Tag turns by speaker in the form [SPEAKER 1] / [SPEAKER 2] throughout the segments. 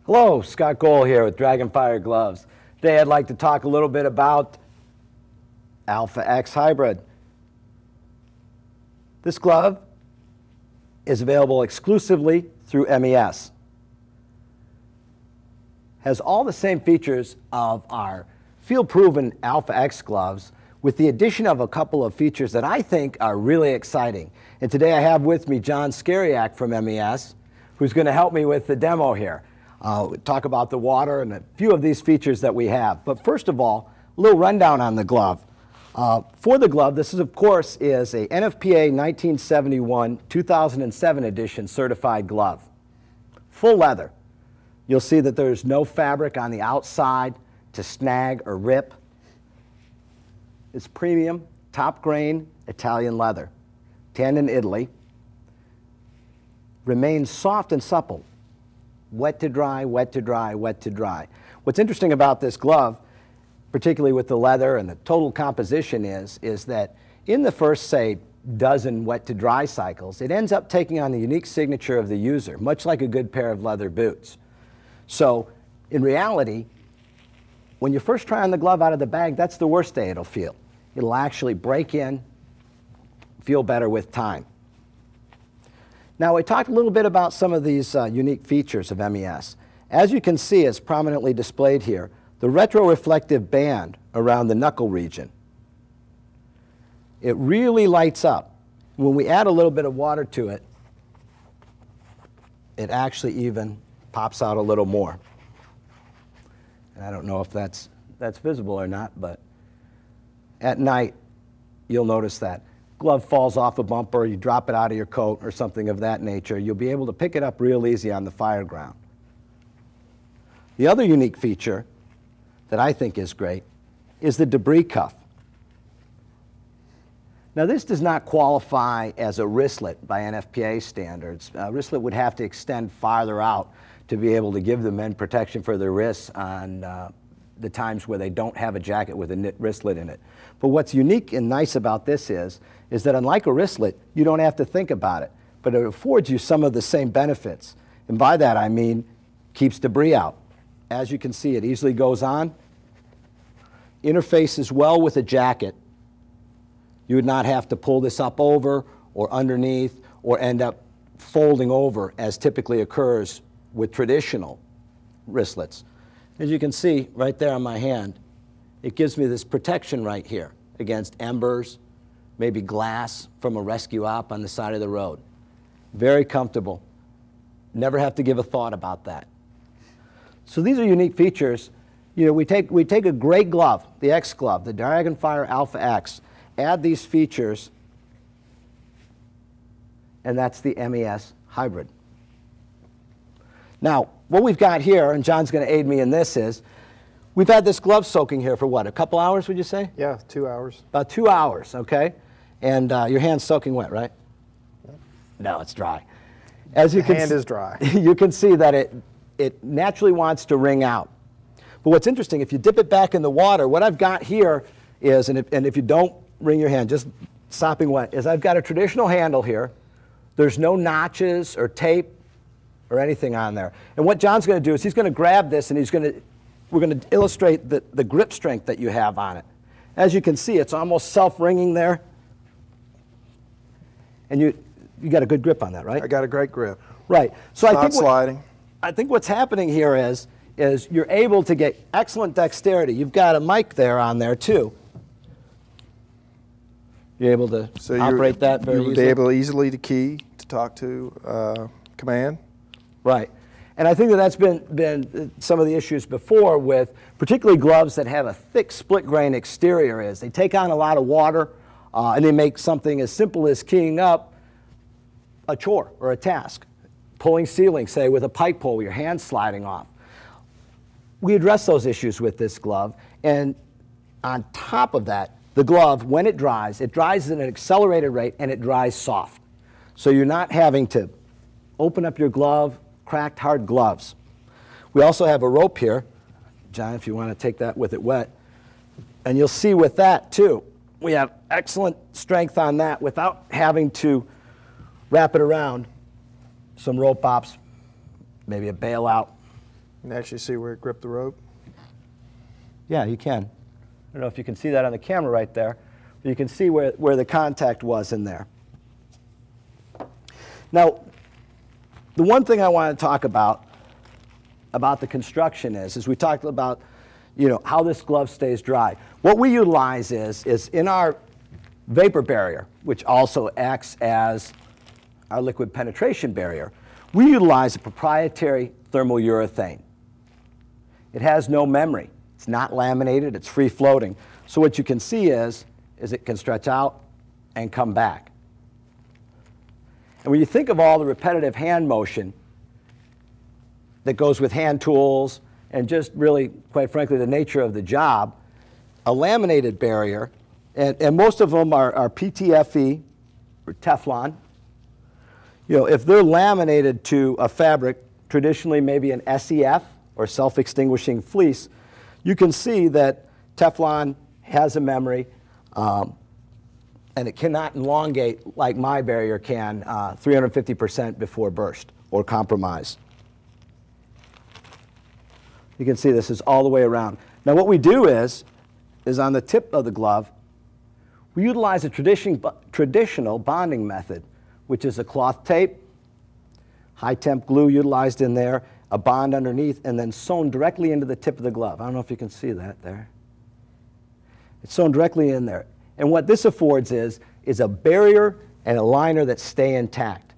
[SPEAKER 1] Hello, Scott Gohl here with Dragonfire Gloves. Today I'd like to talk a little bit about Alpha X Hybrid. This glove is available exclusively through MES. Has all the same features of our field-proven Alpha X gloves with the addition of a couple of features that I think are really exciting. And today I have with me John Skariak from MES, who's going to help me with the demo here. Talk about the water and a few of these features that we have. But first of all, a little rundown on the glove. For the glove, this is, of course, is a NFPA 1971-2007 edition certified glove. Full leather. You'll see that there's no fabric on the outside to snag or rip. It's premium, top grain Italian leather, tanned in Italy. Remains soft and supple. Wet to dry, wet to dry, wet to dry. What's interesting about this glove, particularly with the leather and the total composition is that in the first, say, dozen wet to dry cycles, it ends up taking on the unique signature of the user, much like a good pair of leather boots. So in reality, when you first try on the glove out of the bag, that's the worst day it'll feel. It'll actually break in, feel better with time. Now, we talked a little bit about some of these unique features of MES. As you can see, it's prominently displayed here, the retroreflective band around the knuckle region. It really lights up. When we add a little bit of water to it, it actually even pops out a little more. And I don't know if that's visible or not, but at night, you'll notice that. Glove falls off a bumper, you drop it out of your coat or something of that nature, you'll be able to pick it up real easy on the fire ground. The other unique feature that I think is great is the debris cuff. Now, this does not qualify as a wristlet by NFPA standards. A wristlet would have to extend farther out to be able to give the men protection for their wrists on the times where they don't have a jacket with a knit wristlet in it. But what's unique and nice about this is that unlike a wristlet, you don't have to think about it, but it affords you some of the same benefits. And by that I mean keeps debris out. As you can see, it easily goes on, interfaces well with a jacket. You would not have to pull this up over or underneath or end up folding over as typically occurs with traditional wristlets. As you can see right there on my hand, it gives me this protection right here against embers, maybe glass from a rescue op on the side of the road. Very comfortable. Never have to give a thought about that. So these are unique features. You know, we take a great glove, the X glove, the Dragonfire Alpha X, add these features, and that's the MES Hybrid. Now, what we've got here, and John's going to aid me in this, is we've had this glove soaking here for what, a couple hours, would you say?
[SPEAKER 2] Yeah, 2 hours.
[SPEAKER 1] About 2 hours, okay? And your hand's soaking wet, right? Yeah. No, it's dry. As you
[SPEAKER 2] the hand is dry.
[SPEAKER 1] You can see that it naturally wants to wring out. But what's interesting, if you dip it back in the water, what I've got here is, and if you don't wring your hand, just sopping wet, is I've got a traditional handle here. There's no notches or tape or anything on there. And what John's going to do is he's going to grab this and we're going to illustrate the grip strength that you have on it. As you can see, it's almost self-wringing there. And you got a good grip on that, right?
[SPEAKER 2] I got a great grip.
[SPEAKER 1] Right. So
[SPEAKER 2] it's not sliding.
[SPEAKER 1] I think what's happening here is you're able to get excellent dexterity. You've got a mic there on there too. You're able to operate that very easily.
[SPEAKER 2] You'll be able easily to key to talk to command.
[SPEAKER 1] Right. And I think that's been some of the issues before with particularly gloves that have a thick split grain exterior is they take on a lot of water and they make something as simple as keying up a chore or a task. Pulling ceiling, say, with a pike pole with your hand sliding off. We address those issues with this glove, and on top of that, the glove, when it dries at an accelerated rate and it dries soft. So you're not having to open up your glove, cracked hard gloves. We also have a rope here. John, if you want to take that with it wet. And you'll see with that too, we have excellent strength on that without having to wrap it around. Some rope ops, maybe a bailout,
[SPEAKER 2] You can actually see where it gripped the rope.
[SPEAKER 1] Yeah, you can. I don't know if you can see that on the camera right there. But you can see where the contact was in there. Now, the one thing I want to talk about the construction is we talked about, you know, how this glove stays dry. What we utilize is in our vapor barrier, which also acts as our liquid penetration barrier, we utilize a proprietary thermourethane. It has no memory. It's not laminated. It's free floating. So what you can see is it can stretch out and come back. And when you think of all the repetitive hand motion that goes with hand tools and just really, quite frankly, the nature of the job, a laminated barrier, and most of them are PTFE or Teflon. You know, if they're laminated to a fabric, traditionally maybe an SEF or self-extinguishing fleece, you can see that Teflon has a memory, and it cannot elongate like my barrier can 350% before burst or compromise. You can see this is all the way around. Now what we do is on the tip of the glove, we utilize a traditional bonding method, which is a cloth tape, high temp glue utilized in there, a bond underneath, and then sewn directly into the tip of the glove. I don't know if you can see that there. It's sewn directly in there. And what this affords is a barrier and a liner that stay intact.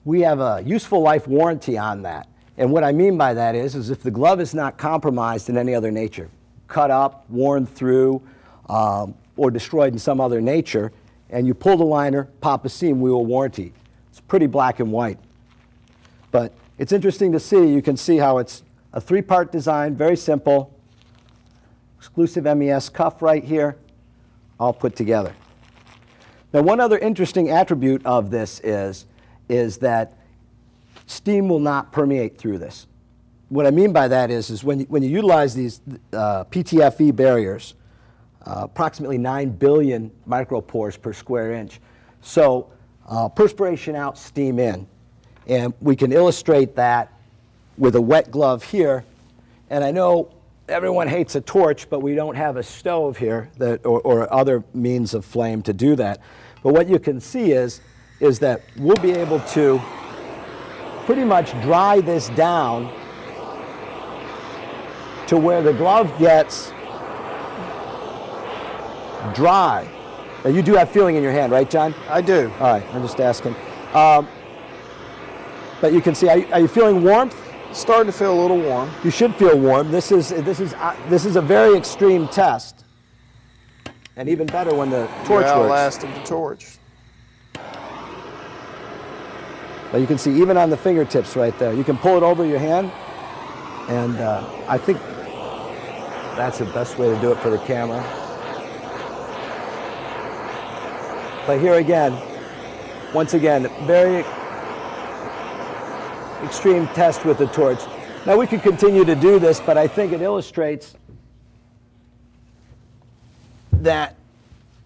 [SPEAKER 1] We have a useful life warranty on that. And what I mean by that is if the glove is not compromised in any other nature, cut up, worn through, or destroyed in some other nature, and you pull the liner, pop a seam, we will warranty. It's pretty black and white. But it's interesting to see. You can see how it's a three-part design, very simple. Exclusive MES cuff right here, all put together. Now, one other interesting attribute of this is that steam will not permeate through this. What I mean by that is when you utilize these PTFE barriers, approximately 9 billion micropores per square inch. So perspiration out, steam in. And we can illustrate that with a wet glove here. And I know everyone hates a torch, but we don't have a stove here or other means of flame to do that. But what you can see is that we'll be able to pretty much dry this down to where the glove gets dry. Now, you do have feeling in your hand, right, John?
[SPEAKER 2] I do.
[SPEAKER 1] All right, I'm just asking. But you can see, are you feeling warmth?
[SPEAKER 2] Starting to feel a little warm.
[SPEAKER 1] You should feel warm. This is a very extreme test, and even better when the torch works.
[SPEAKER 2] Outlasted the torch.
[SPEAKER 1] But you can see even on the fingertips right there. You can pull it over your hand, and I think that's the best way to do it for the camera. But here again, once again, very extreme test with the torch. Now we could continue to do this, but I think it illustrates that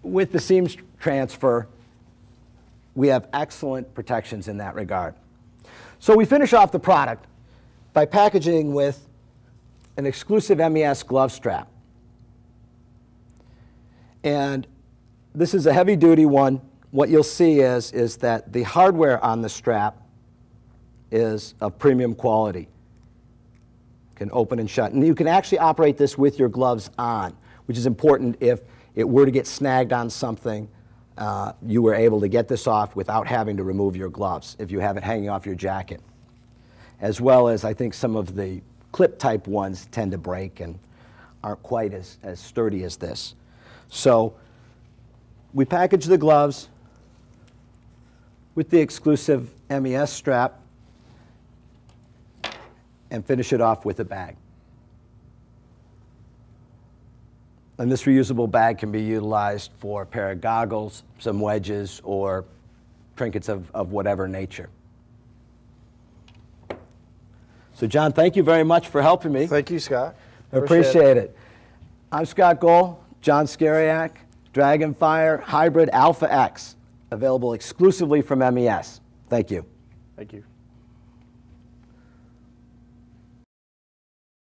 [SPEAKER 1] with the seam transfer, we have excellent protections in that regard. So we finish off the product by packaging with an exclusive MES glove strap. And this is a heavy-duty one. What you'll see is that the hardware on the strap is of premium quality. Can open and shut. And you can actually operate this with your gloves on, which is important if it were to get snagged on something. You were able to get this off without having to remove your gloves if you have it hanging off your jacket. As well as I think some of the clip-type ones tend to break and aren't quite as sturdy as this. So we package the gloves with the exclusive MES strap and finish it off with a bag. And this reusable bag can be utilized for a pair of goggles, some wedges, or trinkets of whatever nature. So John, thank you very much for helping me.
[SPEAKER 2] Thank you, Scott.
[SPEAKER 1] I appreciate it. I'm Scott Goll, John Skariak, Dragonfire Hybrid Alpha X, available exclusively from MES. Thank you.
[SPEAKER 2] Thank you.